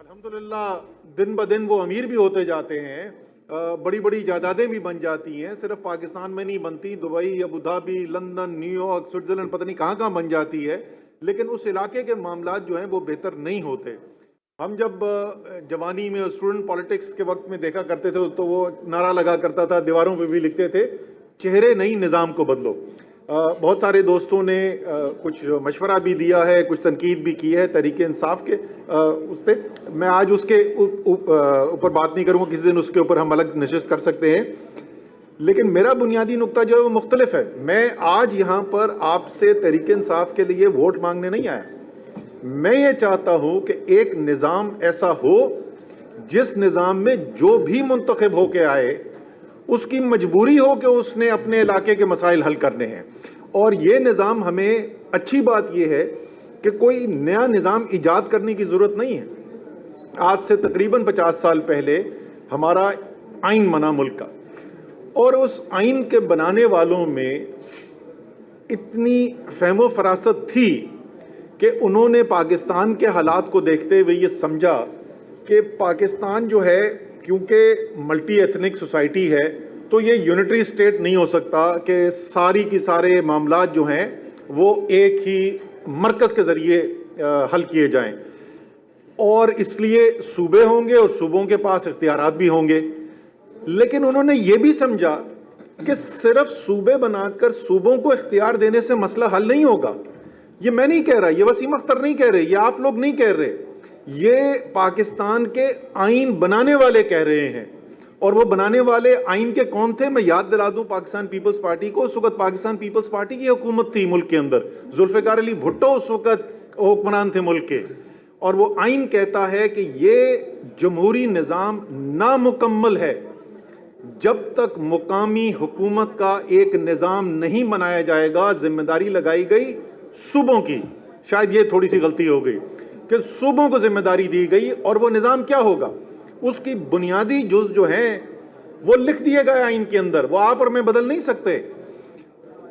अल्हम्दुलिल्लाह दिन ब दिन वो अमीर भी होते जाते हैं, बड़ी बड़ी जायदादें भी बन जाती हैं। सिर्फ पाकिस्तान में नहीं बनती, Dubai, Abu Dhabi, London, New York, Switzerland, पता नहीं कहाँ कहाँ बन जाती है। लेकिन उस इलाके के मामलात जो हैं वो बेहतर नहीं होते। हम जब जवानी में स्टूडेंट पॉलिटिक्स के वक्त में देखा करते थे तो वो नारा लगा करता था, दीवारों पे भी लिखते थे, चेहरे नहीं निज़ाम को बदलो। बहुत सारे दोस्तों ने कुछ मशवरा भी दिया है, कुछ तनकीद भी की है तहरीक इंसाफ के उससे। मैं आज उसके ऊपर बात नहीं करूँगा, किसी दिन उसके ऊपर हम अलग नशिस्त कर सकते हैं। लेकिन मेरा बुनियादी नुक्ता जो है वो मुख्तलिफ है। मैं आज यहाँ पर आपसे तहरीक इंसाफ के लिए वोट मांगने नहीं आया। मैं ये चाहता हूँ कि एक निज़ाम ऐसा हो जिस निज़ाम में जो भी मुंतखब होके आए उसकी मजबूरी हो कि उसने अपने इलाके के मसाइल हल करने हैं। और ये निज़ाम, हमें अच्छी बात यह है कि कोई नया निज़ाम ईजाद करने की ज़रूरत नहीं है। आज से तकरीबन 50 साल पहले हमारा आइन बना मुल्क का, और उस आइन के बनाने वालों में इतनी फहमो फरासत थी कि उन्होंने पाकिस्तान के हालात को देखते हुए ये समझा कि पाकिस्तान जो है, क्योंकि मल्टी एथनिक सोसाइटी है, तो ये यूनिटरी स्टेट नहीं हो सकता कि सारी की सारे मामलात जो हैं वो एक ही मरकज़ के ज़रिए हल किए जाएं। और इसलिए सूबे होंगे और सूबों के पास इख्तियारात भी होंगे। लेकिन उन्होंने ये भी समझा कि सिर्फ सूबे बनाकर सूबों को इख्तियार देने से मसला हल नहीं होगा। ये मैं नहीं कह रहा, ये वसीम अख्तर नहीं कह रहे, ये आप लोग नहीं कह रहे, ये पाकिस्तान के आइन बनाने वाले कह रहे हैं। और वो बनाने वाले आइन के कौन थे, मैं याद दिला दूं पाकिस्तान पीपल्स पार्टी को। उस वक्त पाकिस्तान पीपल्स पार्टी की हुकूमत थी मुल्क के अंदर, जुल्फ़िकार अली भुट्टो उस वक्त हुक्मरान थे मुल्क के। और वो आइन कहता है कि ये जमहूरी निज़ाम नामुकम्मल है जब तक मुकामी हुकूमत का एक निज़ाम नहीं बनाया जाएगा। जिम्मेदारी लगाई गई सूबों की, शायद ये थोड़ी सी गलती हो गई कि सूबों को जिम्मेदारी दी गई। और वो निज़ाम क्या होगा, उसकी बुनियादी जुज़ जो हैं वो लिख दिए गए आइन के अंदर, वो आप और मैं बदल नहीं सकते।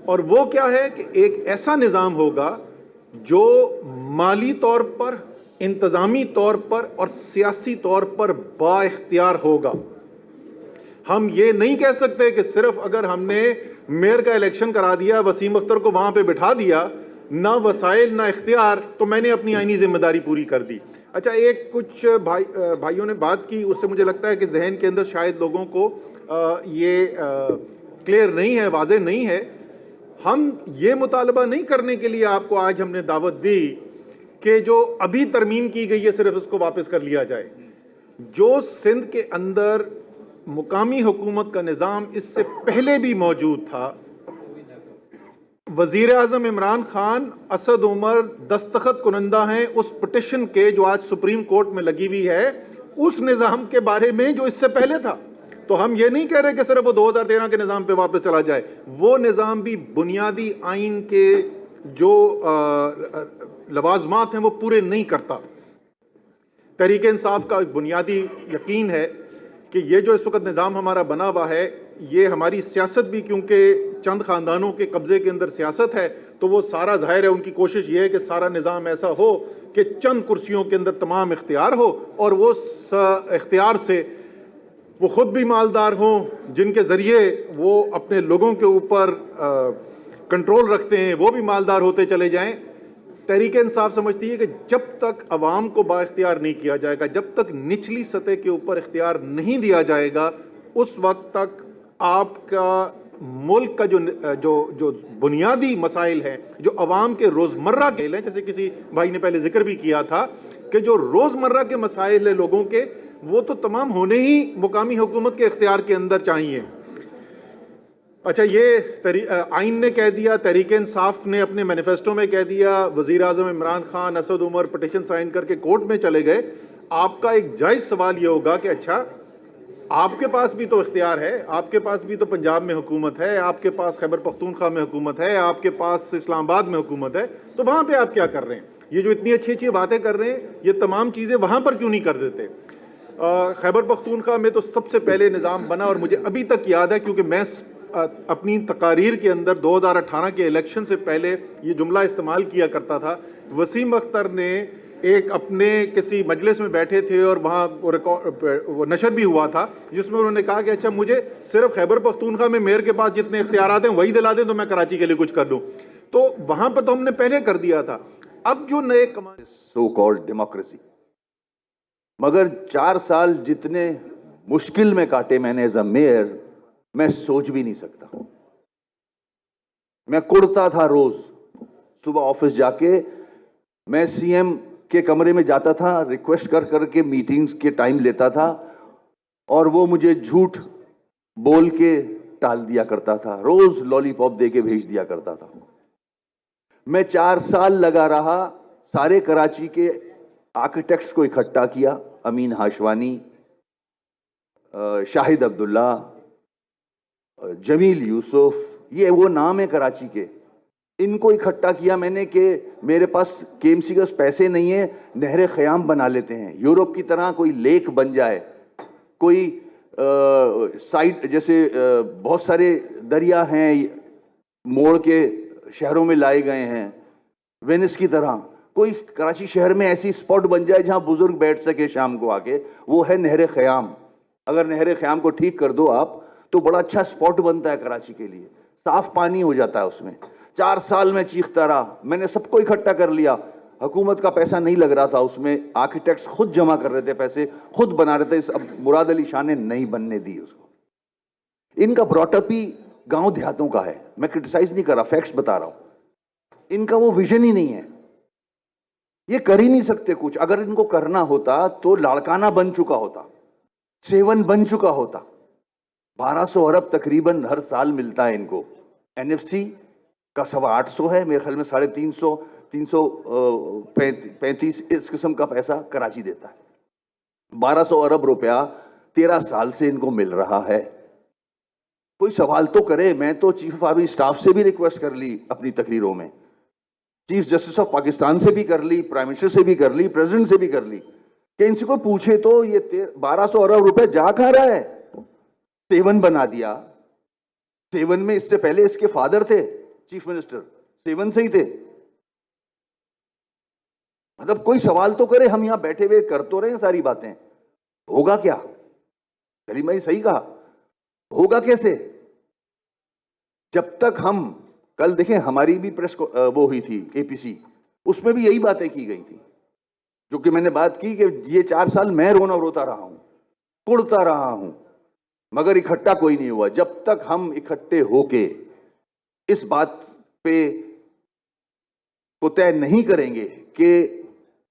और वो क्या है कि एक ऐसा निज़ाम होगा जो माली तौर पर, इंतज़ामी तौर पर और सियासी तौर पर बाइख्तियार होगा। हम ये नहीं कह सकते कि सिर्फ अगर हमने मेयर का इलेक्शन करा दिया, वसीम अख्तर को वहां पे बिठा दिया, ना वसाइल ना इख्तियार, तो मैंने अपनी आईनी जिम्मेदारी पूरी कर दी। अच्छा, एक कुछ भाइयों ने बात की, उससे मुझे लगता है कि जहन के अंदर शायद लोगों को ये क्लियर नहीं है, वाज़ेह नहीं है। हम ये मुतालबा नहीं करने के लिए आपको आज हमने दावत दी कि जो अभी तरमीम की गई है सिर्फ उसको वापस कर लिया जाए। जो सिंध के अंदर मुकामी हुकूमत का निज़ाम इससे पहले भी मौजूद था, वज़ीर आज़म इमरान खान, असद उमर दस्तखत कुनंदा हैं उस पिटिशन के जो आज सुप्रीम कोर्ट में लगी हुई है, उस निज़ाम के बारे में जो इससे पहले था। तो हम ये नहीं कह रहे कि सिर्फ वो 2013 के निज़ाम पे वापस चला जाए। वो निज़ाम भी बुनियादी आइन के जो लवाजमात हैं वो पूरे नहीं करता। तहरीक इंसाफ का बुनियादी यकीन है कि ये जो इस वक्त निज़ाम हमारा बना हुआ है, ये हमारी सियासत भी, क्योंकि चंद ख़ानदानों के कब्ज़े के अंदर सियासत है, तो वो सारा ज़ाहिर है उनकी कोशिश ये है कि सारा निज़ाम ऐसा हो कि चंद कुर्सियों के अंदर तमाम इख्तियार हो, और वो इख्तियार से वो ख़ुद भी मालदार हों, जिनके ज़रिए वो अपने लोगों के ऊपर कंट्रोल रखते हैं, वो भी मालदार होते चले जाएँ। तहरीक इंसाफ समझती है कि जब तक अवाम को बाइख्तियार नहीं किया जाएगा, जब तक निचली सतह के ऊपर इख्तियार नहीं दिया जाएगा, उस वक्त तक आपका मुल्क का जो बुनियादी मसाइल हैं, जो अवाम के रोज़मर्रा के हैं, जैसे किसी भाई ने पहले जिक्र भी किया था कि जो रोज़मर्रा के मसाइल है लोगों के, वो तो तमाम होने ही मुकामी हुकूमत के इख्तियार के अंदर चाहिए। अच्छा, ये आइन ने कह दिया, तहरीक इंसाफ ने अपने मैनिफेस्टो में कह दिया, वज़ीर आज़म इमरान खान, असद उमर पिटिशन साइन करके कोर्ट में चले गए। आपका एक जायज़ सवाल ये होगा कि अच्छा, आपके पास भी तो इख्तियार है, आपके पास भी तो पंजाब में हुकूमत है, आपके पास खैबर पख्तूनख्वा में हुकूमत है, आपके पास इस्लामाबाद में हुकूमत है, तो वहाँ पर आप क्या कर रहे हैं? ये जो इतनी अच्छी अच्छी बातें कर रहे हैं, ये तमाम चीज़ें वहाँ पर क्यों नहीं कर देते? खैबर पख्तूनख्वा में तो सबसे पहले निज़ाम बना, और मुझे अभी तक याद है, क्योंकि मैं अपनी तकारीर के अंदर 2018 के इलेक्शन से पहले ये जुमला इस्तेमाल किया करता था। वसीम अख्तर ने एक अपने किसी मजलिस में बैठे थे और वहाँ वो नशर भी हुआ था जिसमें उन्होंने कहा कि अच्छा मुझे सिर्फ खैबर पख्तूनख्वा में मेयर के पास जितने इख्तियारात हैं वही दिला दें तो मैं कराची के लिए कुछ कर दूं। तो वहां पर तो हमने पहले कर दिया था। अब जो नए सो कॉल्ड डेमोक्रेसी, मगर 4 साल जितने मुश्किल में काटे मैंने एज अ मेयर, मैं सोच भी नहीं सकता। मैं कुड़ता था रोज, सुबह ऑफिस जाके मैं सीएम के कमरे में जाता था, रिक्वेस्ट कर करके मीटिंग्स के टाइम लेता था और वो मुझे झूठ बोल के टाल दिया करता था, रोज लॉलीपॉप दे के भेज दिया करता था। मैं 4 साल लगा रहा, सारे कराची के आर्किटेक्ट्स को इकट्ठा किया, अमीन हाशवानी, शाहिद अब्दुल्ला, जमील यूसुफ, ये वो नाम है कराची के, इनको इकट्ठा किया मैंने कि मेरे पास केएमसी के पैसे नहीं है, नहर ख़याम बना लेते हैं, यूरोप की तरह कोई लेक बन जाए, कोई साइड जैसे बहुत सारे दरिया हैं मोड़ के शहरों में लाए गए हैं, वेनिस की तरह कोई कराची शहर में ऐसी स्पॉट बन जाए जहां बुजुर्ग बैठ सके शाम को आके, वो है नहर ख़याम। अगर नहर ख़याम को ठीक कर दो आप तो बड़ा अच्छा स्पॉट बनता है कराची के लिए, साफ पानी हो जाता है उसमें। 4 साल में चीखता रहा, मैंने सबको इकट्ठा कर लिया, हुकूमत का पैसा नहीं लग रहा था उसमें, आर्किटेक्ट्स खुद जमा कर रहे थे पैसे, खुद बना रहे थे। अब मुराद अली शाह ने नहीं बनने दी उसको। इनका ब्रॉटअप ही गांव देहातों का है, मैं क्रिटिसाइज नहीं कर रहा, फैक्ट्स बता रहा हूं। इनका वो विजन ही नहीं है, ये कर ही नहीं सकते कुछ। अगर इनको करना होता तो लाड़काना बन चुका होता, सेवन बन चुका होता। 1200 अरब तकरीबन हर साल मिलता है इनको, एनएफसी का 850 है मेरे ख्याल में, 350 335 इस किस्म का पैसा कराची देता है। 1200 अरब रुपया 13 साल से इनको मिल रहा है। कोई सवाल तो करे। मैं तो चीफ ऑफ आर्मी स्टाफ से भी रिक्वेस्ट कर ली अपनी तकरीरों में, चीफ जस्टिस ऑफ पाकिस्तान से भी कर ली, प्राइम मिनिस्टर से भी कर ली, प्रेसिडेंट से भी कर ली कि इनसे कोई पूछे तो ये 1200 अरब रुपए जा खा रहा है। 7 बना दिया, 7 में इससे पहले इसके फादर थे चीफ मिनिस्टर, 7 से ही थे। मतलब कोई सवाल तो करे, हम यहां बैठे हुए कर तो रहे हैं सारी बातें, होगा क्या? सलीम भाई सही कहा, होगा कैसे? जब तक हम, कल देखें हमारी भी प्रेस वो हुई थी एपीसी, उसमें भी यही बातें की गई थी, जो कि मैंने बात की कि ये 4 साल मैं रोता रहा हूं, कुड़ता रहा हूं, मगर इकट्ठा कोई नहीं हुआ। जब तक हम इकट्ठे होके इस बात पे को तय नहीं करेंगे कि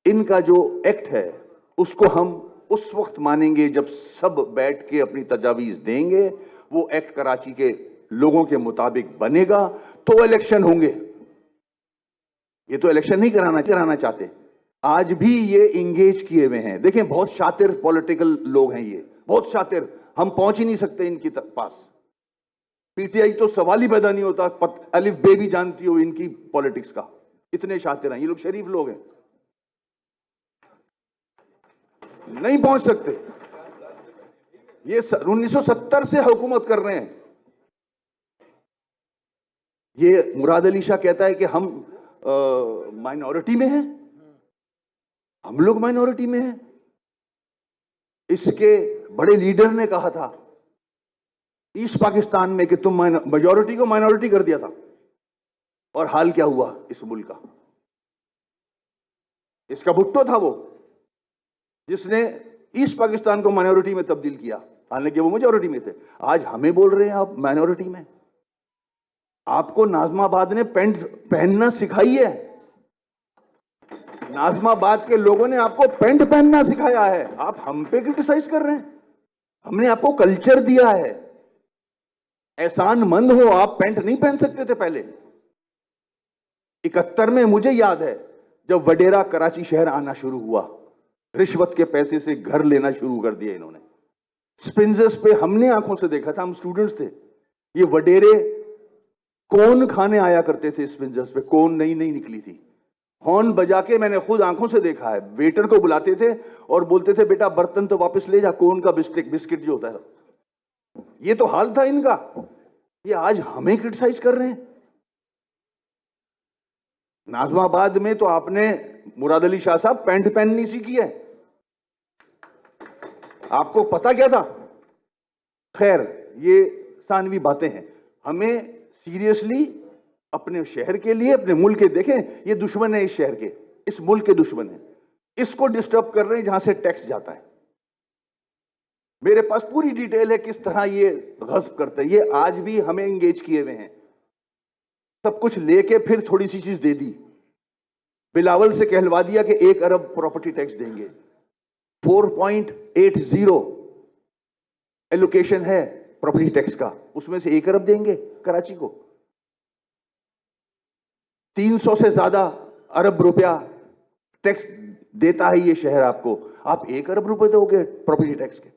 इनका जो एक्ट है उसको हम उस वक्त मानेंगे जब सब बैठ के अपनी तजावीज देंगे, वो एक्ट कराची के लोगों के मुताबिक बनेगा तो इलेक्शन होंगे। ये तो इलेक्शन नहीं कराना चाहते। आज भी ये इंगेज किए हुए हैं। देखें बहुत शातिर पॉलिटिकल लोग हैं, ये बहुत शातिर, हम पहुंच ही नहीं सकते इनकी पास। पीटीआई तो सवाल ही पैदा नहीं होता, अलिफ बे भी जानती हो इनकी पॉलिटिक्स का, इतने शातिर हैं ये लोग, शरीफ लोग हैं, नहीं पहुंच सकते। ये 1970 से हुकूमत कर रहे हैं। ये मुराद अली शाह कहता है कि हम माइनॉरिटी में हैं, हम लोग माइनॉरिटी में हैं। इसके बड़े लीडर ने कहा था ईस्ट पाकिस्तान में कि तुम मेजॉरिटी को माइनॉरिटी कर दिया था, और हाल क्या हुआ इस मुल्क का? इसका भुट्टो था वो जिसने ईस्ट पाकिस्तान को माइनॉरिटी में तब्दील किया, हालांकि वो मेजॉरिटी में थे। आज हमें बोल रहे हैं आप माइनॉरिटी में। आपको नाजमाबाद ने पैंट पहनना सिखाई है, नाजमाबाद के लोगों ने आपको पैंट पहनना सिखाया है, आप हम पे क्रिटिसाइज कर रहे हैं। हमने आपको कल्चर दिया है, एहसान मंद हो आप, पैंट नहीं पहन सकते थे पहले। 71 में मुझे याद है जब वडेरा कराची शहर आना शुरू हुआ, रिश्वत के पैसे से घर लेना शुरू कर दिया इन्होंने। स्पिंजर्स पे हमने आंखों से देखा था, हम स्टूडेंट्स थे, ये वडेरे कौन खाने आया करते थे स्पिंजर्स पे, कौन नई नई निकली थी, हॉर्न बजा के मैंने खुद आंखों से देखा है। वेटर को बुलाते थे और बोलते थे बेटा बर्तन तो वापस ले जा, कौन का बिस्किट जो होता है। ये तो हाल था इनका। ये आज हमें क्रिटिसाइज कर रहे हैं। नाजमाबाद में तो आपने मुराद अली शाह साहब पैंट पहननी सीखी है, आपको पता क्या था? खैर, ये सानवी बातें हैं। हमें सीरियसली अपने शहर के लिए, अपने मुल्क के, देखें ये दुश्मन है इस शहर के, इस मुल्क के दुश्मन है, इसको डिस्टर्ब कर रहे हैं जहां से टैक्स जाता है। मेरे पास पूरी डिटेल है किस तरह ये गस्ब करते हैं। ये आज भी हमें एंगेज किए हुए हैं, सब कुछ लेके फिर थोड़ी सी चीज दे दी। बिलावल से कहलवा दिया कि 1 अरब प्रॉपर्टी टैक्स देंगे, 4.80 एलोकेशन है प्रॉपर्टी टैक्स का, उसमें से 1 अरब देंगे कराची को। 300 से ज्यादा अरब रुपया टैक्स देता है ये शहर आपको, आप 1 अरब रुपए दोगे प्रॉपर्टी टैक्स के?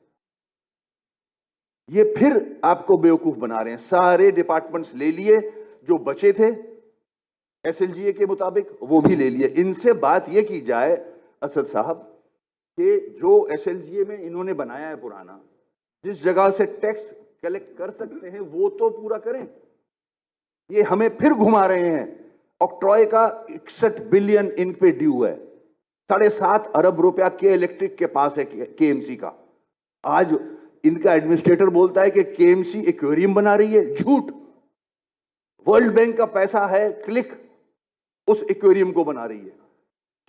ये फिर आपको बेवकूफ बना रहे हैं। सारे डिपार्टमेंट्स ले लिए, जो बचे थे एसएलजीए के मुताबिक वो भी ले लिए। इनसे बात ये की जाए असद साहब कि जो एसएलजीए में इन्होंने बनाया है पुराना, जिस जगह से टैक्स कलेक्ट कर सकते हैं वो तो पूरा करें। ये हमें फिर घुमा रहे हैं। ऑक्ट्रॉय का 61 बिलियन इन पे ड्यू है, 7.5 अरब रुपया के इलेक्ट्रिक के पास है केएमसी का। आज इनका एडमिनिस्ट्रेटर बोलता है कि केएमसी एक्वेरियम बना रही है, झूठ। वर्ल्ड बैंक का पैसा है, क्लिक उस एक्वेरियम को बना रही है,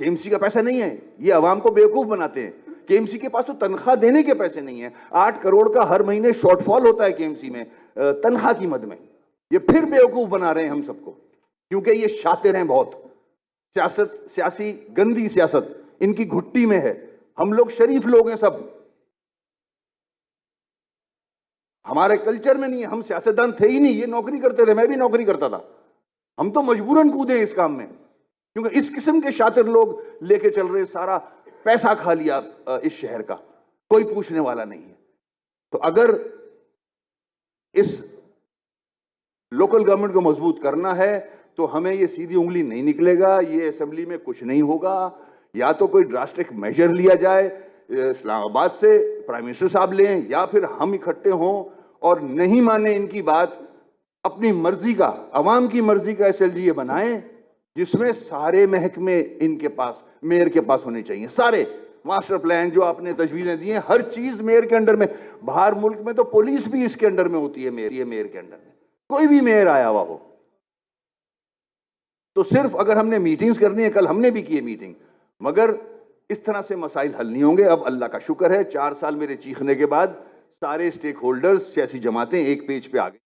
केएमसी का पैसा नहीं है। ये अवाम को बेवकूफ बनाते हैं। केएमसी के पास तो तनख्वाह देने के पैसे नहीं है, 8 करोड़ का हर महीने शॉर्टफॉल होता है केएमसी में तनख्वाह की मद में। ये फिर बेवकूफ बना रहे हैं हम सबको, क्योंकि ये शातिर हैं बहुत। सियासत, सियासी गंदी सियासत इनकी घुट्टी में है। हम लोग शरीफ लोग हैं सब, हमारे कल्चर में नहीं है, हम सियासतदान थे ही नहीं, ये नौकरी करते थे, मैं भी नौकरी करता था। हम तो मजबूरन कूदे इस काम में, क्योंकि इस किस्म के शातिर लोग लेके चल रहे, सारा पैसा खा लिया इस शहर का, कोई पूछने वाला नहीं है। तो अगर इस लोकल गवर्नमेंट को मजबूत करना है तो हमें ये सीधी उंगली नहीं निकलेगा, ये असेंबली में कुछ नहीं होगा। या तो कोई ड्रास्टिक मेजर लिया जाए इस्लामाबाद से, प्राइम मिनिस्टर साहब लें, या फिर हम इकट्ठे हों और नहीं माने इनकी बात, अपनी मर्जी का, अवाम की मर्जी का एसएलजीए बनाएं, जिसमें सारे महकमे इनके पास, मेयर के पास होने चाहिए। सारे मास्टर प्लान जो आपने तजवीजें दी हैं, हर चीज मेयर के अंडर में। बाहर मुल्क में तो पुलिस भी इसके अंडर में होती है, मेयर के अंडर में। कोई भी मेयर आया हुआ हो तो सिर्फ अगर हमने मीटिंग्स करनी है, कल हमने भी की मीटिंग, मगर इस तरह से मसाइल हल नहीं होंगे। अब अल्लाह का शुक्र है 4 साल मेरे चीखने के बाद सारे स्टेक होल्डर्स, सियासी जमातें एक पेज पे आ गए।